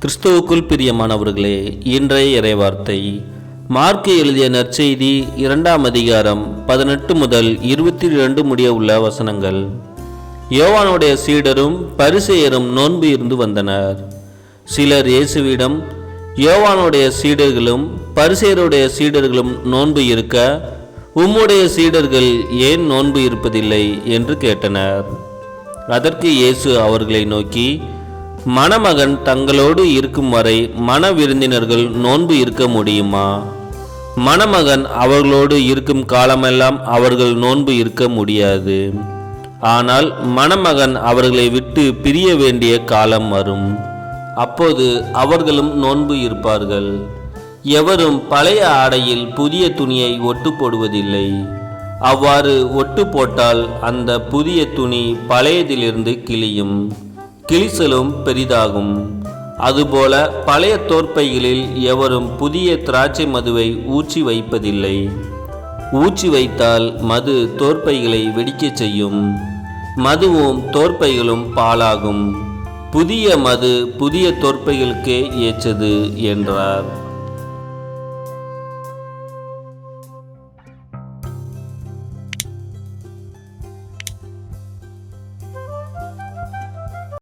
கிறிஸ்துவுக்குள் பிரியமானவர்களே, இன்றைய இறைவார்த்தை மார்க்கு எழுதிய நற்செய்தி 2ஆம் அதிகாரம் 18 முதல் 22 முடிய உள்ள வசனங்கள். யோவானுடைய சீடரும் பரிசேயரும் நோன்பு இருந்து வந்தனர். சிலர் இயேசுவிடம், யோவானுடைய சீடர்களும் பரிசேயருடைய சீடர்களும் நோன்பு இருக்க உம்முடைய சீடர்கள் ஏன் நோன்பு இருப்பதில்லை என்று கேட்டனர். அதற்கு இயேசு அவர்களை நோக்கி, மணமகன் தங்களோடு இருக்கும் வரை மண விருந்தினர்கள் நோன்பு இருக்க முடியுமா? மணமகன் அவர்களோடு இருக்கும் காலமெல்லாம் அவர்கள் நோன்பு இருக்க முடியாது. ஆனால் மணமகன் அவர்களை விட்டு பிரிய வேண்டிய காலம் வரும். அப்போது அவர்களும் நோன்பு இருப்பார்கள். எவரும் பழைய ஆடையில் புதிய துணியை ஒட்டு போடுவதில்லை. அவ்வாறு ஒட்டு போட்டால் அந்த புதிய துணி பழையதிலிருந்து கிழியும், கிழிசலும் பெரிதாகும். அதுபோல பழைய தோற்பைகளில் எவரும் புதிய திராட்சை மதுவை ஊற்றி வைப்பதில்லை. ஊற்றி வைத்தால் மது தோற்பைகளை வெடிக்கச் செய்யும். மதுவும் தோற்பைகளும் பாழாகும். புதிய மது புதிய தோற்பைகளுக்கே ஏற்றது என்றார்.